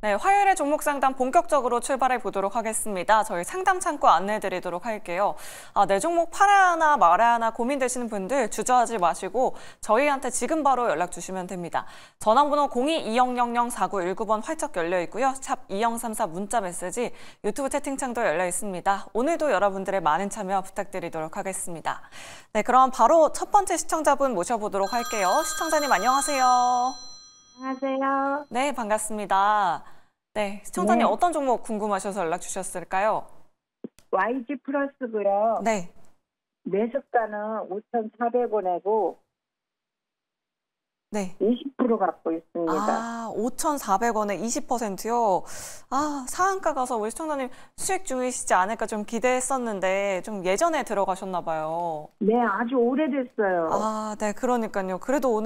네, 화요일에 종목 상담 본격적으로 출발해 보도록 하겠습니다. 저희 상담 창구 안내해 드리도록 할게요. 내 종목 팔아야 하나 말아야 하나 고민되시는 분들 주저하지 마시고 저희한테 지금 바로 연락 주시면 됩니다. 전화번호 02-2000-4919번 활짝 열려 있고요. 샵 2034 문자 메시지, 유튜브 채팅창도 열려 있습니다. 오늘도 여러분들의 많은 참여 부탁드리도록 하겠습니다. 네, 그럼 바로 첫 번째 시청자분 모셔보도록 할게요. 시청자님 안녕하세요. 안녕하세요. 네, 반갑습니다. 네, 시청자님 네. 어떤 종목 궁금하셔서 연락 주셨을까요? YG 플러스고요. 네. 매수가는 5,400원이고 네. 20% 갖고 있습니다. 5,400원에 20%요? 상한가 가서 우리 시청자님 수익 중이시지 않을까 좀 기대했었는데 좀 예전에 들어가셨나 봐요. 네, 아주 오래됐어요. 네, 그러니까요. 그래도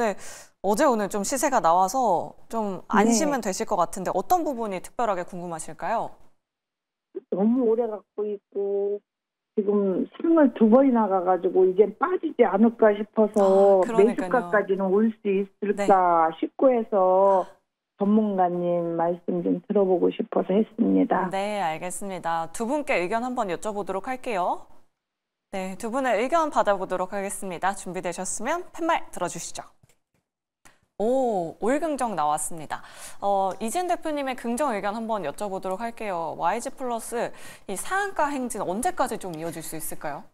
어제 오늘 좀 시세가 나와서 좀 안심은 되실 것 같은데 어떤 부분이 특별하게 궁금하실까요? 너무 오래 갖고 있고 지금 상을 2번이나 가가지고 이제 빠지지 않을까 싶어서 그러니까요. 매수가까지는 올 수 있을까 싶고 해서 전문가님 말씀 좀 들어보고 싶어서 했습니다. 네, 알겠습니다. 두 분께 의견 한번 여쭤보도록 할게요. 네, 두 분의 의견 받아보도록 하겠습니다. 준비되셨으면 팻말 들어주시죠. 올 긍정 나왔습니다. 이진 대표님의 긍정 의견 한번 여쭤보도록 할게요. YG 플러스 이 상한가 행진 언제까지 좀 이어질 수 있을까요?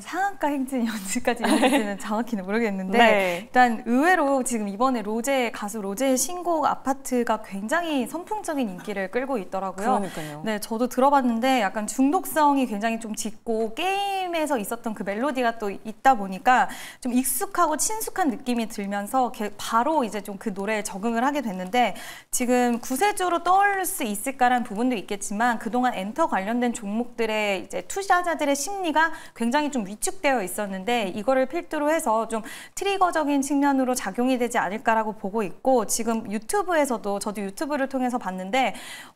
상한가 행진이 언제까지 이어질지는 정확히는 모르겠는데 네. 일단 의외로 지금 이번에 가수 로제의 신곡 아파트가 굉장히 선풍적인 인기를 끌고 있더라고요. 그러니까요. 네, 저도 들어봤는데 약간 중독성이 굉장히 좀 짙고 게임에서 있었던 그 멜로디가 또 있다 보니까 좀 익숙하고 친숙한 느낌이 들면서 바로 이제 좀 그 노래에 적응을 하게 됐는데 지금 구세주로 떠올 수 있을까라는 부분도 있겠지만 그동안 엔터 관련된 종목들의 이제 투자자들의 심리가 굉장히 좀 위축되어 있었는데 이거를 필두로 해서 좀 트리거적인 측면으로 작용이 되지 않을까라고 보고 있고 지금 유튜브에서도 저도 유튜브를 통해서 봤는데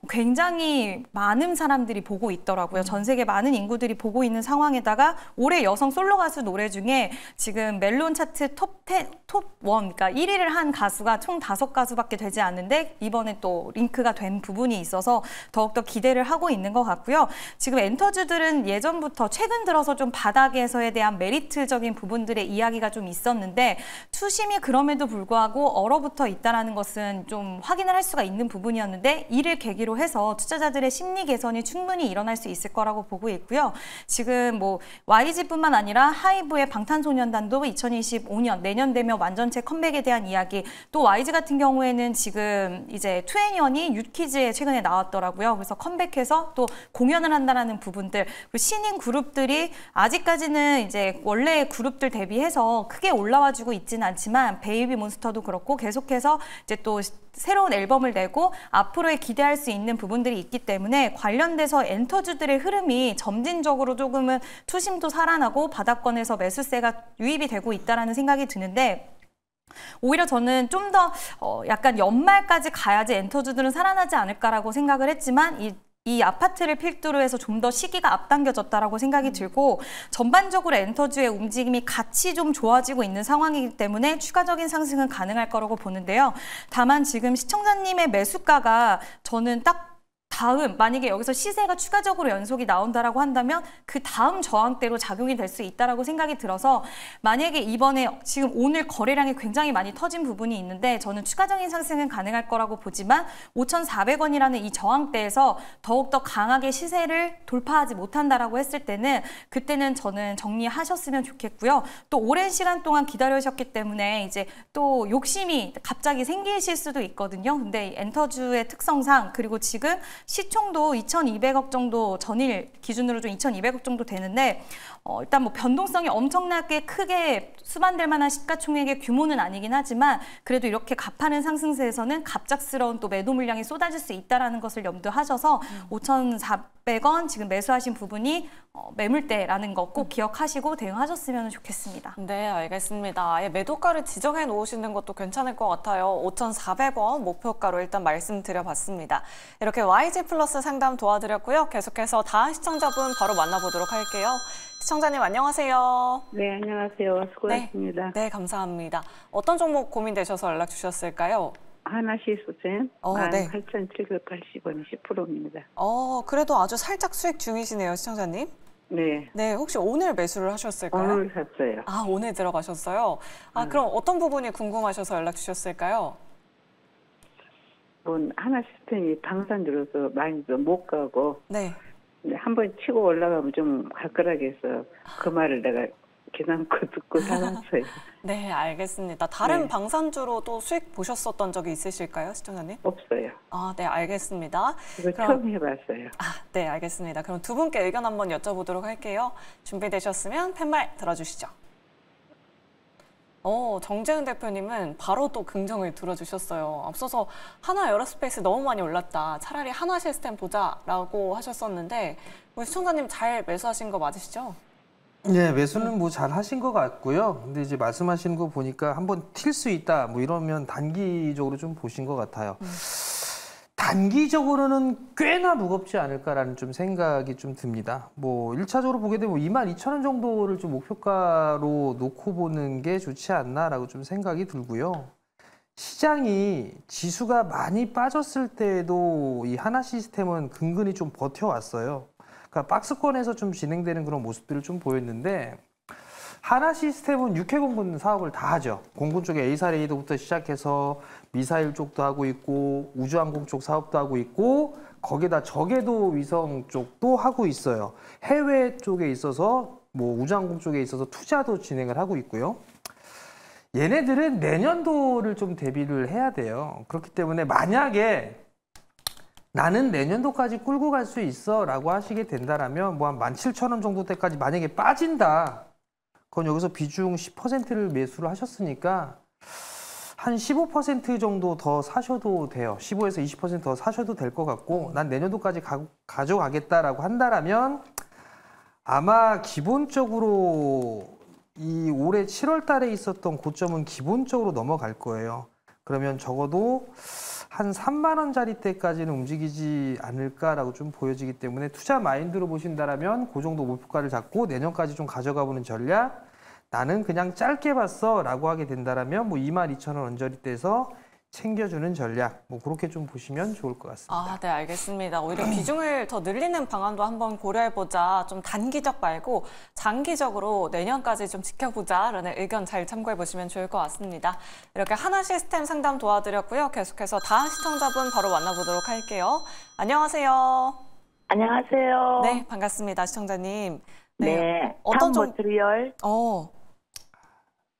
굉장히 많은 사람들이 보고 있더라고요. 전 세계 많은 인구들이 보고 있는 상황에다가 올해 여성 솔로 가수 노래 중에 지금 멜론 차트 톱1, 그러니까 1위를 한 가수가 총 5가수밖에 되지 않는데 이번에 또 링크가 된 부분이 있어서 더욱더 기대를 하고 있는 것 같고요. 지금 엔터주들은 예전부터 최근 들어서 좀 바닥에서에 대한 메리트적인 부분들의 이야기가 좀 있었는데 투심이 그럼에도 불구하고 얼어붙어 있다는 것은 좀 확인을 할 수가 있는 부분이었는데 이를 계기로 해서 투자자들의 심리 개선이 충분히 일어날 수 있을 거라고 보고 있고요. 지금 YG뿐만 아니라 하이브의 방탄소년단도 2025년 내년 되면 완전체 컴백에 대한 이야기 또 YG 같은 경우에는 지금 이제 2NE1이 유퀴즈에 최근에 나왔더라고요. 그래서 컴백해서 또 공연을 한다라는 부분들 그리고 신인 그룹들이 아직까지는 이제 원래 그룹들 대비해서 크게 올라와주고 있지는 않지만 베이비몬스터도 그렇고 계속해서 이제 또 새로운 앨범을 내고 앞으로에 기대할 수 있는 부분들이 있기 때문에 관련돼서 엔터주들의 흐름이 점진적으로 조금은 투심도 살아나고 바닥권에서 매수세가 유입이 되고 있다는 생각이 드는데 오히려 저는 좀 더 약간 연말까지 가야지 엔터주들은 살아나지 않을까라고 생각을 했지만 이 아파트를 필두로 해서 좀 더 시기가 앞당겨졌다라고 생각이 들고 전반적으로 엔터주의 움직임이 같이 좀 좋아지고 있는 상황이기 때문에 추가적인 상승은 가능할 거라고 보는데요. 다만 지금 시청자님의 매수가가 저는 딱 다음 만약에 여기서 시세가 추가적으로 연속이 나온다라고 한다면 그 다음 저항대로 작용이 될 수 있다라고 생각이 들어서 만약에 이번에 지금 오늘 거래량이 굉장히 많이 터진 부분이 있는데 저는 추가적인 상승은 가능할 거라고 보지만 5,400원이라는 이 저항대에서 더욱더 강하게 시세를 돌파하지 못한다라고 했을 때는 그때는 저는 정리하셨으면 좋겠고요. 또 오랜 시간 동안 기다리셨기 때문에 이제 또 욕심이 갑자기 생기실 수도 있거든요. 근데 엔터주의 특성상 그리고 지금 시총도 2,200억 정도 전일 기준으로 좀 2,200억 정도 되는데 일단 변동성이 엄청나게 크게 수반될 만한 시가총액의 규모는 아니긴 하지만 그래도 이렇게 가파른 상승세에서는 갑작스러운 또 매도 물량이 쏟아질 수 있다는 것을 염두하셔서 5,400원 지금 매수하신 부분이 매물대라는 거 꼭 기억하시고 대응하셨으면 좋겠습니다. 네, 알겠습니다. 매도가를 지정해 놓으시는 것도 괜찮을 것 같아요. 5,400원 목표가로 일단 말씀드려봤습니다. 이렇게 YG 플러스 상담 도와드렸고요. 계속해서 다음 시청자분 바로 만나보도록 할게요. 시청자님 안녕하세요. 네, 안녕하세요. 수고하셨습니다. 네, 감사합니다. 어떤 종목 고민되셔서 연락 주셨을까요? 하나시스템 네. 18,780원 10%입니다. 그래도 아주 살짝 수익 중이시네요, 시청자님. 네. 네, 혹시 오늘 매수를 하셨을까요? 오늘 샀어요. 오늘 들어가셨어요. 그럼 어떤 부분이 궁금하셔서 연락 주셨을까요? 하나시스템이 방산 들어서 많이 못 가고 네. 한번 치고 올라가면 좀 화끈하게 해서 그 말을 내가 계산코 듣고 사놨어요. 네, 알겠습니다. 다른 네. 방산주로 또 수익 보셨었던 적이 있으실까요, 시청자님? 없어요. 네, 알겠습니다. 이거 처음 해봤어요. 네, 알겠습니다. 그럼 두 분께 의견 한번 여쭤보도록 할게요. 준비되셨으면 팻말 들어주시죠. 정재은 대표님은 바로 또 긍정을 들어주셨어요. 앞서서 하나 에어로스페이스 너무 많이 올랐다. 차라리 하나 시스템 보자라고 하셨었는데 우리 시청자님 잘 매수하신 거 맞으시죠? 네, 매수는 뭐 잘 하신 것 같고요. 근데 이제 말씀하시는 거 보니까 한번 튈 수 있다, 뭐 이러면 단기적으로 좀 보신 것 같아요. 단기적으로는 꽤나 무겁지 않을까라는 좀 생각이 좀 듭니다. 뭐 1차적으로 보게 되면 22,000원 정도를 좀 목표가로 놓고 보는 게 좋지 않나라고 좀 생각이 들고요. 시장이 지수가 많이 빠졌을 때에도 이 하나 시스템은 근근히 좀 버텨왔어요. 그러니까 박스권에서 좀 진행되는 그런 모습들을 좀 보였는데, 하나 시스템은 육해 공군 사업을 다 하죠. 공군 쪽에 A사 레이더부터 시작해서 미사일 쪽도 하고 있고 우주항공 쪽 사업도 하고 있고 거기다 저궤도 위성 쪽도 하고 있어요. 해외 쪽에 있어서 뭐 우주항공 쪽에 있어서 투자도 진행을 하고 있고요. 얘네들은 내년도를 좀 대비를 해야 돼요. 그렇기 때문에 만약에 나는 내년도까지 끌고 갈 수 있어 라고 하시게 된다면 뭐 한 17,000원 정도 때까지 만약에 빠진다. 그건 여기서 비중 10%를 매수를 하셨으니까 한 15% 정도 더 사셔도 돼요. 15에서 20% 더 사셔도 될 것 같고, 난 내년도까지 가져가겠다라고 한다라면 아마 기본적으로 이 올해 7월 달에 있었던 고점은 기본적으로 넘어갈 거예요. 그러면 적어도 한 3만 원짜리 때까지는 움직이지 않을까라고 좀 보여지기 때문에 투자 마인드로 보신다라면 그 정도 목표가를 잡고 내년까지 좀 가져가 보는 전략, 나는 그냥 짧게 봤어 라고 하게 된다라면 뭐 22,000원 언저리대에서 챙겨주는 전략, 뭐 그렇게 좀 보시면 좋을 것 같습니다. 네, 알겠습니다. 오히려 비중을 더 늘리는 방안도 한번 고려해보자. 좀 단기적 말고 장기적으로 내년까지 좀 지켜보자라는 의견 잘 참고해보시면 좋을 것 같습니다. 이렇게 하나 시스템 상담 도와드렸고요. 계속해서 다음 시청자분 바로 만나보도록 할게요. 안녕하세요. 안녕하세요. 네, 반갑습니다. 시청자님. 네. 어떤 좀... 모터리얼.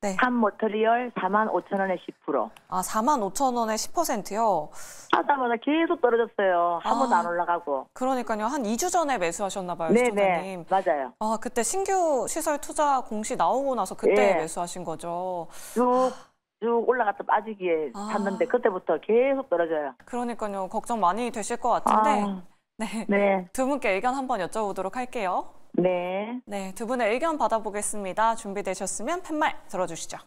네. 모터리얼 45,000원에 10%. 45,000원에 10%요? 하자마자 계속 떨어졌어요. 한 번도 안 올라가고. 그러니까요. 한 2주 전에 매수하셨나 봐요, 네네, 시청자님. 맞아요. 그때 신규 시설 투자 공시 나오고 나서 그때 매수하신 거죠. 쭉 올라갔다 빠지기에 샀는데 그때부터 계속 떨어져요. 그러니까요. 걱정 많이 되실 것 같은데. 네. 두 분께 의견 한번 여쭤보도록 할게요. 네. 네, 두 분의 의견 받아보겠습니다. 준비되셨으면 팻말 들어주시죠.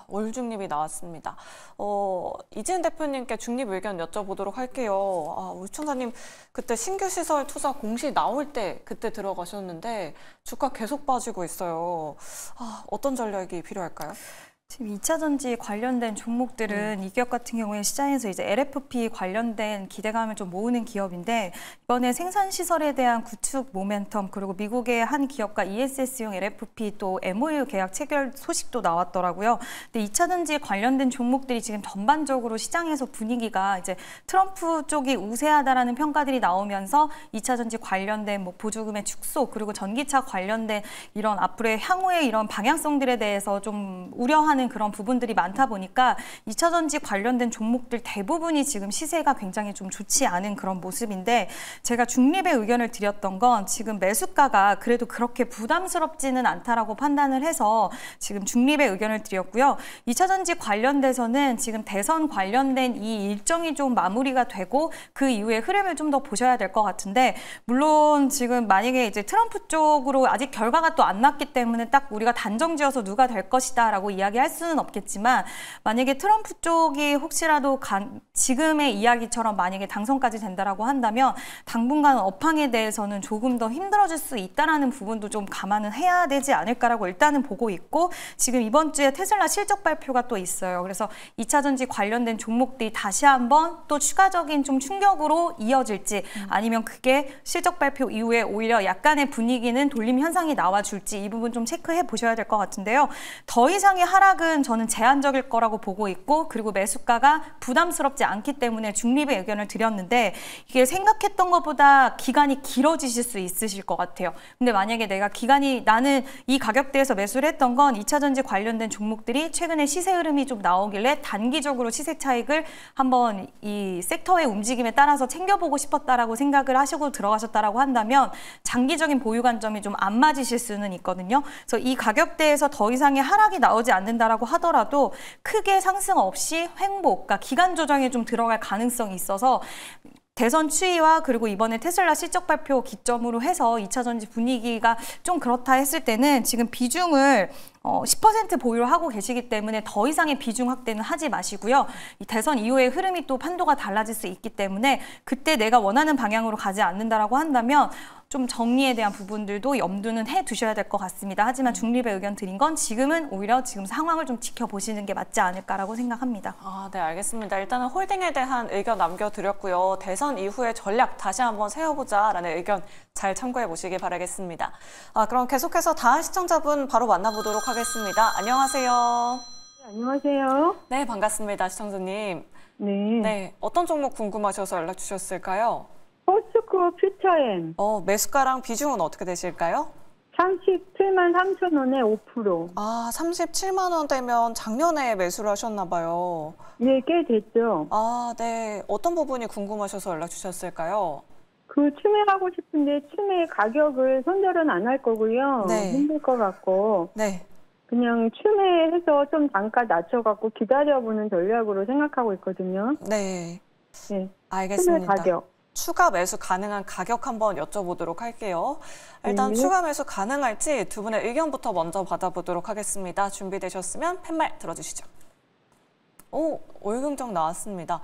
올 중립이 나왔습니다. 이지은 대표님께 중립 의견 여쭤보도록 할게요. 우리 시청자님 그때 신규 시설 투자 공시 나올 때 그때 들어가셨는데 주가 계속 빠지고 있어요. 어떤 전략이 필요할까요? 지금 2차 전지 관련된 종목들은 이 기업 같은 경우에 시장에서 이제 LFP 관련된 기대감을 좀 모으는 기업인데, 이번에 생산 시설에 대한 구축 모멘텀, 그리고 미국의 한 기업과 ESS용 LFP 또 MOU 계약 체결 소식도 나왔더라고요. 근데 2차 전지 관련된 종목들이 지금 전반적으로 시장에서 분위기가 이제 트럼프 쪽이 우세하다라는 평가들이 나오면서 2차 전지 관련된 뭐 보조금의 축소, 그리고 전기차 관련된 이런 앞으로의 향후의 이런 방향성들에 대해서 좀 우려하는 그런 부분들이 많다 보니까 2차 전지 관련된 종목들 대부분이 지금 시세가 굉장히 좀 좋지 않은 그런 모습인데, 제가 중립의 의견을 드렸던 건 지금 매수가가 그래도 그렇게 부담스럽지는 않다라고 판단을 해서 지금 중립의 의견을 드렸고요. 2차 전지 관련돼서는 지금 대선 관련된 이 일정이 좀 마무리가 되고 그 이후에 흐름을 좀 더 보셔야 될 것 같은데, 물론 지금 만약에 이제 트럼프 쪽으로 아직 결과가 또 안 났기 때문에 딱 우리가 단정지어서 누가 될 것이다라고 이야기할 수는 없겠지만 만약에 트럼프 쪽이 혹시라도 지금의 이야기처럼 만약에 당선까지 된다라고 한다면 당분간 업황에 대해서는 조금 더 힘들어질 수 있다라는 부분도 좀 감안은 해야 되지 않을까라고 일단은 보고 있고, 지금 이번 주에 테슬라 실적 발표가 또 있어요. 그래서 2차 전지 관련된 종목들이 다시 한번 또 추가적인 좀 충격으로 이어질지 아니면 그게 실적 발표 이후에 오히려 약간의 분위기는 돌림 현상이 나와줄지 이 부분 좀 체크해 보셔야 될 것 같은데요. 더 이상의 하락은 저는 제한적일 거라고 보고 있고, 그리고 매수가가 부담스럽지 않기 때문에 중립의 의견을 드렸는데 이게 생각했던 것보다 기간이 길어지실 수 있으실 것 같아요. 근데 만약에 내가 나는 이 가격대에서 매수를 했던 건 2차 전지 관련된 종목들이 최근에 시세 흐름이 좀 나오길래 단기적으로 시세 차익을 한번 이 섹터의 움직임에 따라서 챙겨보고 싶었다라고 생각을 하시고 들어가셨다라고 한다면 장기적인 보유 관점이 좀 안 맞으실 수는 있거든요. 그래서 이 가격대에서 더 이상의 하락이 나오지 않는다라고 하더라도 크게 상승 없이 횡보, 그러니까 기간 조정에 좀 들어갈 가능성이 있어서 대선 추이와 그리고 이번에 테슬라 실적 발표 기점으로 해서 2차 전지 분위기가 좀 그렇다 했을 때는 지금 비중을 10% 보유를 하고 계시기 때문에 더 이상의 비중 확대는 하지 마시고요. 이 대선 이후의 흐름이 또 판도가 달라질 수 있기 때문에 그때 내가 원하는 방향으로 가지 않는다라고 한다면 좀 정리에 대한 부분들도 염두는 해 두셔야 될 것 같습니다. 하지만 중립의 의견 드린 건 지금은 오히려 지금 상황을 좀 지켜보시는 게 맞지 않을까라고 생각합니다. 네, 알겠습니다. 일단은 홀딩에 대한 의견 남겨드렸고요. 대선 이후의 전략 다시 한번 세워보자라는 의견 잘 참고해 보시기 바라겠습니다. 그럼 계속해서 다음 시청자분 바로 만나보도록 하겠습니다. 안녕하세요. 안녕하세요. 네, 반갑습니다. 시청자님. 네. 네, 어떤 종목 궁금하셔서 연락 주셨을까요? 포스코 퓨처엠 매수가랑 비중은 어떻게 되실까요? 37만 3천 원에 5%. 37만 원대면 작년에 매수를 하셨나 봐요. 네, 꽤 됐죠. 네. 어떤 부분이 궁금하셔서 연락 주셨을까요? 추매하고 싶은데 추매 가격을 손절은 안 할 거고요. 네. 힘들 것 같고. 네. 그냥 추매해서 좀 단가 낮춰갖고 기다려보는 전략으로 생각하고 있거든요. 네. 네. 알겠습니다. 추매 가격. 추가 매수 가능한 가격 한번 여쭤보도록 할게요. 일단 네. 추가 매수 가능할지 두 분의 의견부터 먼저 받아보도록 하겠습니다. 준비되셨으면 팻말 들어주시죠. 월긍정 나왔습니다.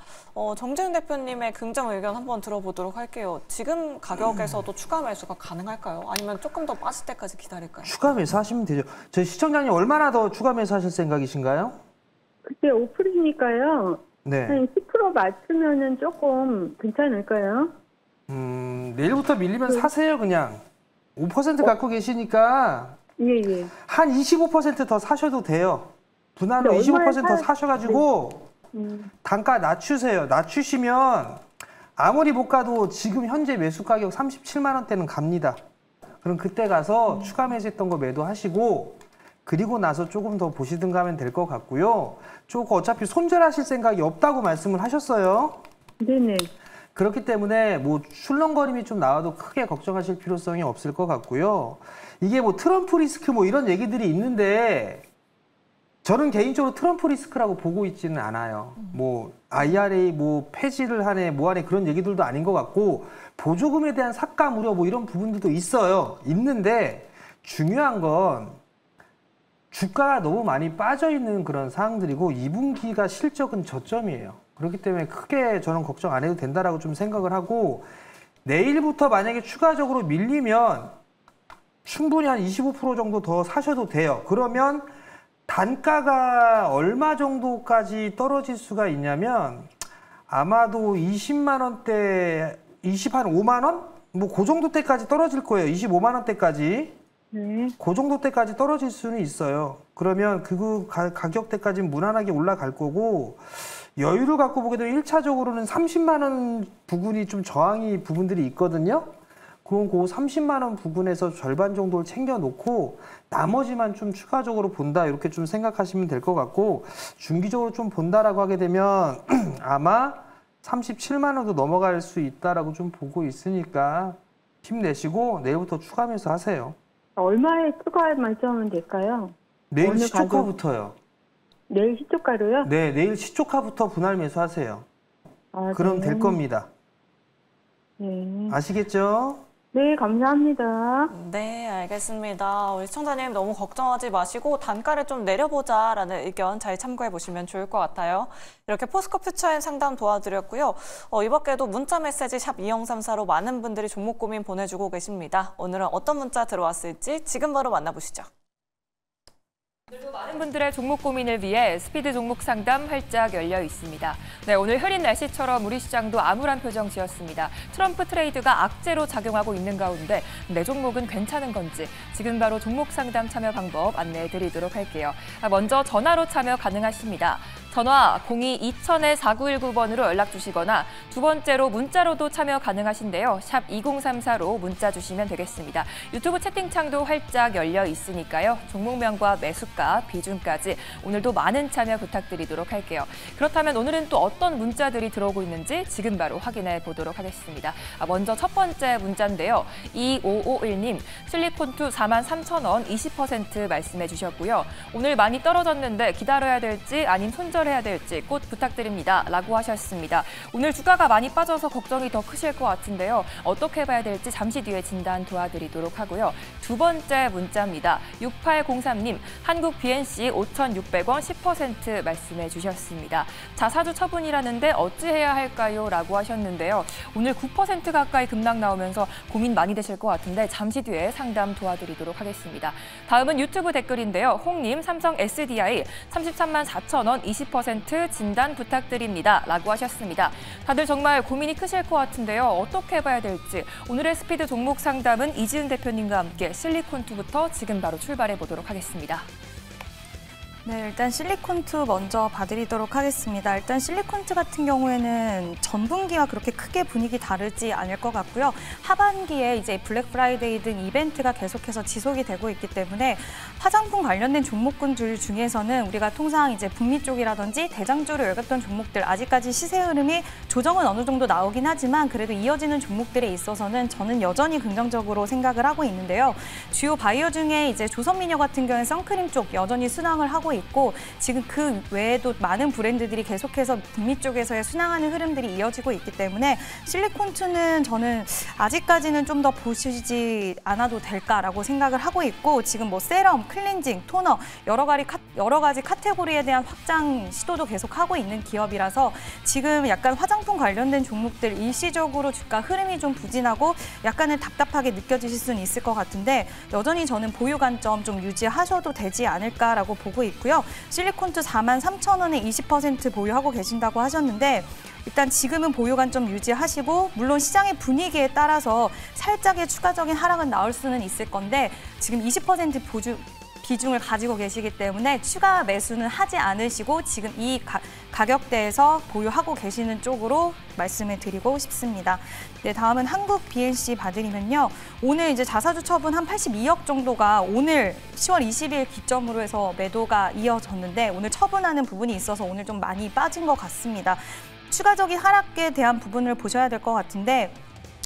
정재훈 대표님의 긍정 의견 한번 들어보도록 할게요. 지금 가격에서도 추가 매수가 가능할까요? 아니면 조금 더 빠질 때까지 기다릴까요? 추가 매수하시면 되죠. 저희 시청자님 얼마나 더 추가 매수하실 생각이신가요? 그때 5%니까요. 네. 한 10% 맞추면은 조금 괜찮을까요? 내일부터 밀리면 사세요, 그냥. 5% 갖고 계시니까 예. 한 25% 더 사셔도 돼요. 분할로 근데 25% 더 얼마에 사셔가지고 단가 낮추세요. 낮추시면 아무리 못 가도 지금 현재 매수 가격 37만 원대는 갑니다. 그럼 그때 가서 추가 매수했던 거 매도하시고 그리고 나서 조금 더 보시든가 하면 될 것 같고요. 조금 어차피 손절하실 생각이 없다고 말씀을 하셨어요. 네네. 그렇기 때문에 뭐 출렁거림이 좀 나와도 크게 걱정하실 필요성이 없을 것 같고요. 이게 뭐 트럼프 리스크 뭐 이런 얘기들이 있는데 저는 개인적으로 트럼프 리스크라고 보고 있지는 않아요. 뭐 IRA 뭐 폐지를 하네 뭐 하네 그런 얘기들도 아닌 것 같고 보조금에 대한 삭감 우려 뭐 이런 부분들도 있는데 중요한 건 주가가 너무 많이 빠져 있는 그런 상황들이고 2분기가 실적은 저점이에요. 그렇기 때문에 크게 저는 걱정 안 해도 된다라고 좀 생각을 하고 내일부터 만약에 추가적으로 밀리면 충분히 한 25% 정도 더 사셔도 돼요. 그러면 단가가 얼마 정도까지 떨어질 수가 있냐면 아마도 20만 원대, 5만 원? 뭐 그 정도 때까지 떨어질 거예요. 25만 원대까지. 네. 그 정도 때까지 떨어질 수는 있어요. 그러면 그 가격대까지는 무난하게 올라갈 거고 여유를 갖고 보게 되면 1차적으로는 30만 원 부분이 좀 저항이 부분들이 있거든요. 그럼 그 30만 원 부분에서 절반 정도를 챙겨놓고 나머지만 좀 추가적으로 본다 이렇게 좀 생각하시면 될 것 같고 중기적으로 좀 본다라고 하게 되면 아마 37만 원도 넘어갈 수 있다라고 좀 보고 있으니까 힘내시고 내일부터 추가 매수하세요. 얼마에 추가 말씀하면 될까요? 내일 어느 시초가부터요. 내일 시초가로요? 네, 내일 시초가부터 분할 매수하세요. 그럼 네. 될 겁니다. 네. 아시겠죠? 네, 감사합니다. 네, 알겠습니다. 우리 시청자님 너무 걱정하지 마시고 단가를 좀 내려보자라는 의견 잘 참고해 보시면 좋을 것 같아요. 이렇게 포스코 퓨처엠 상담 도와드렸고요. 이 밖에도 문자 메시지 샵 2034로 많은 분들이 종목 고민 보내주고 계십니다. 오늘은 어떤 문자 들어왔을지 지금 바로 만나보시죠. 오늘도 많은 분들의 종목 고민을 위해 스피드 종목 상담 활짝 열려 있습니다. 네, 오늘 흐린 날씨처럼 우리 시장도 암울한 표정 지었습니다. 트럼프 트레이드가 악재로 작용하고 있는 가운데 내 종목은 괜찮은 건지 지금 바로 종목 상담 참여 방법 안내해 드리도록 할게요. 먼저 전화로 참여 가능하십니다. 전화 02-2000-4919번으로 연락 주시거나 두 번째로 문자로도 참여 가능하신데요. 샵 2034로 문자 주시면 되겠습니다. 유튜브 채팅창도 활짝 열려 있으니까요. 종목명과 매수가, 비중까지 오늘도 많은 참여 부탁드리도록 할게요. 그렇다면 오늘은 또 어떤 문자들이 들어오고 있는지 지금 바로 확인해 보도록 하겠습니다. 먼저 첫 번째 문자인데요. 2551님, 실리콘2 43,000원 20% 말씀해 주셨고요. 오늘 많이 떨어졌는데 기다려야 될지 아님 손절해야 될지 꼭 부탁드립니다. 라고 하셨습니다. 오늘 주가가 많이 빠져서 걱정이 더 크실 것 같은데요. 어떻게 봐야 될지 잠시 뒤에 진단 도와드리도록 하고요. 두 번째 문자입니다. 6803님, 한국 BNC 5,600원 10% 말씀해 주셨습니다. 자사주 처분이라는데 어찌해야 할까요? 라고 하셨는데요. 오늘 9% 가까이 급락 나오면서 고민 많이 되실 것 같은데 잠시 뒤에 상담 도와드리도록 하겠습니다. 다음은 유튜브 댓글인데요. 홍님, 삼성 SDI 33만 4천원 20% 진단 부탁드립니다. 라고 하셨습니다. 다들 정말 고민이 크실 것 같은데요. 어떻게 봐야 될지 오늘의 스피드 종목 상담은 이지은 대표님과 함께 실리콘2부터 지금 바로 출발해 보도록 하겠습니다. 네, 일단 실리콘2 먼저 봐드리도록 하겠습니다. 일단 실리콘2 같은 경우에는 전분기와 그렇게 크게 분위기 다르지 않을 것 같고요. 하반기에 이제 블랙 프라이데이 등 이벤트가 계속해서 지속이 되고 있기 때문에 화장품 관련된 종목군들 중에서는 우리가 통상 이제 북미 쪽이라든지 대장주를 열갔던 종목들 아직까지 시세 흐름이 조정은 어느 정도 나오긴 하지만 그래도 이어지는 종목들에 있어서는 저는 여전히 긍정적으로 생각을 하고 있는데요. 주요 바이오 중에 이제 조선미녀 같은 경우에 선크림 쪽 여전히 순항을 하고 있고 지금 그 외에도 많은 브랜드들이 계속해서 북미 쪽에서의 순항하는 흐름들이 이어지고 있기 때문에 실리콘2는 저는 아직까지는 좀 더 보시지 않아도 될까라고 생각을 하고 있고 지금 뭐 세럼, 클렌징, 토너 여러 가지 카테고리에 대한 확장 시도도 계속하고 있는 기업이라서 지금 약간 화장품 관련된 종목들 일시적으로 주가 흐름이 좀 부진하고 약간은 답답하게 느껴지실 수는 있을 것 같은데 여전히 저는 보유 관점 좀 유지하셔도 되지 않을까라고 보고 있고요. 실리콘2 43,000원에 20% 보유하고 계신다고 하셨는데 일단 지금은 보유 관점 유지하시고 물론 시장의 분위기에 따라서 살짝의 추가적인 하락은 나올 수는 있을 건데 지금 20% 비중을 가지고 계시기 때문에 추가 매수는 하지 않으시고 지금 이 가격대에서 보유하고 계시는 쪽으로 말씀을 드리고 싶습니다. 네, 다음은 한국 BNC 봐드리면요. 오늘 이제 자사주 처분 한 82억 정도가 오늘 10월 20일 기점으로 해서 매도가 이어졌는데 오늘 처분하는 부분이 있어서 오늘 좀 많이 빠진 것 같습니다. 추가적인 하락에 대한 부분을 보셔야 될 것 같은데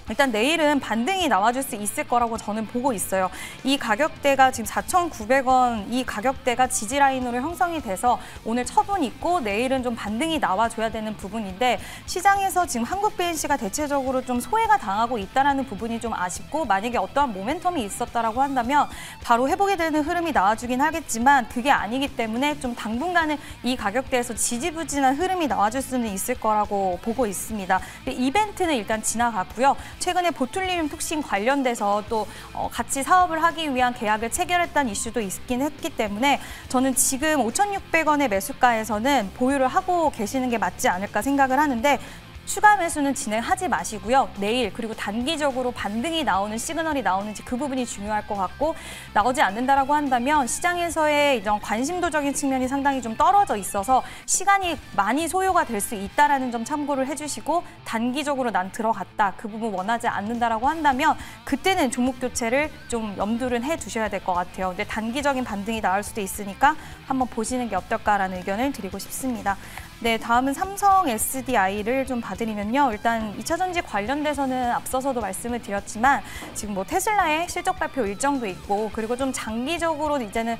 일단 내일은 반등이 나와줄 수 있을 거라고 저는 보고 있어요. 이 가격대가 지금 4,900원 이 가격대가 지지라인으로 형성이 돼서 오늘 처분 있고 내일은 좀 반등이 나와줘야 되는 부분인데 시장에서 지금 한국 BNC가 대체적으로 좀 소외가 당하고 있다는 부분이 좀 아쉽고 만약에 어떠한 모멘텀이 있었다라고 한다면 바로 회복이 되는 흐름이 나와주긴 하겠지만 그게 아니기 때문에 좀 당분간은 이 가격대에서 지지부진한 흐름이 나와줄 수는 있을 거라고 보고 있습니다. 근데 이벤트는 일단 지나갔고요. 최근에 보툴리늄 톡신 관련돼서 또 같이 사업을 하기 위한 계약을 체결했다는 이슈도 있긴 했기 때문에 저는 지금 5,600원의 매수가에서는 보유를 하고 계시는 게 맞지 않을까 생각을 하는데 추가 매수는 진행하지 마시고요. 내일 그리고 단기적으로 반등이 나오는 시그널이 나오는지 그 부분이 중요할 것 같고 나오지 않는다라고 한다면 시장에서의 이런 관심도적인 측면이 상당히 좀 떨어져 있어서 시간이 많이 소요가 될 수 있다라는 점 참고를 해주시고 단기적으로 난 들어갔다 그 부분 원하지 않는다라고 한다면 그때는 종목 교체를 좀 염두를 해두셔야 될 것 같아요. 근데 단기적인 반등이 나올 수도 있으니까 한번 보시는 게 어떨까라는 의견을 드리고 싶습니다. 네, 다음은 삼성 SDI를 좀 봐드리면요. 일단 2차 전지 관련돼서는 앞서서도 말씀을 드렸지만 지금 뭐 테슬라의 실적 발표 일정도 있고 그리고 좀 장기적으로 이제는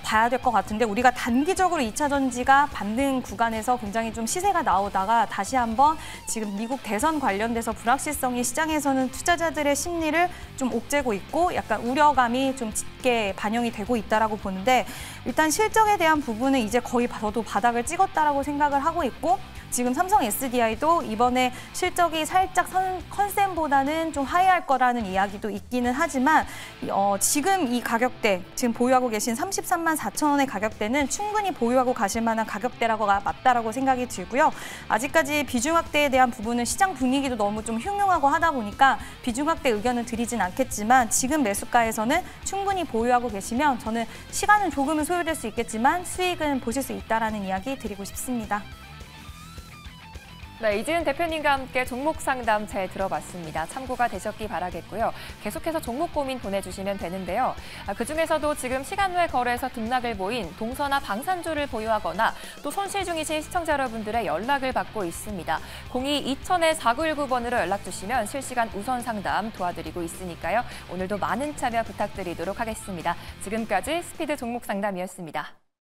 봐야 될 것 같은데 우리가 단기적으로 2차 전지가 반등 구간에서 굉장히 좀 시세가 나오다가 다시 한번 지금 미국 대선 관련돼서 불확실성이 시장에서는 투자자들의 심리를 좀 옥죄고 있고 약간 우려감이 좀 짙게 반영이 되고 있다라고 보는데 일단 실적에 대한 부분은 이제 거의 저도 바닥을 찍었다라고 생각을 하고 있고 지금 삼성 SDI도 이번에 실적이 살짝 컨센보다는 좀 하회할 거라는 이야기도 있기는 하지만 지금 이 가격대, 지금 보유하고 계신 33만 4천 원의 가격대는 충분히 보유하고 가실 만한 가격대라고 맞다라고 생각이 들고요. 아직까지 비중 확대에 대한 부분은 시장 분위기도 너무 좀 흉흉하고 하다 보니까 비중 확대 의견을 드리진 않겠지만 지금 매수가에서는 충분히 보유하고 계시면 저는 시간은 조금은 소요될 수 있겠지만 수익은 보실 수 있다라는 이야기 드리고 싶습니다. 네, 이지은 대표님과 함께 종목 상담 잘 들어봤습니다. 참고가 되셨기 바라겠고요. 계속해서 종목 고민 보내주시면 되는데요. 그중에서도 지금 시간 외 거래에서 등락을 보인 동서나 방산주를 보유하거나 또 손실 중이신 시청자 여러분들의 연락을 받고 있습니다. 02-2000-4919번으로 연락 주시면 실시간 우선 상담 도와드리고 있으니까요. 오늘도 많은 참여 부탁드리도록 하겠습니다. 지금까지 스피드 종목 상담이었습니다.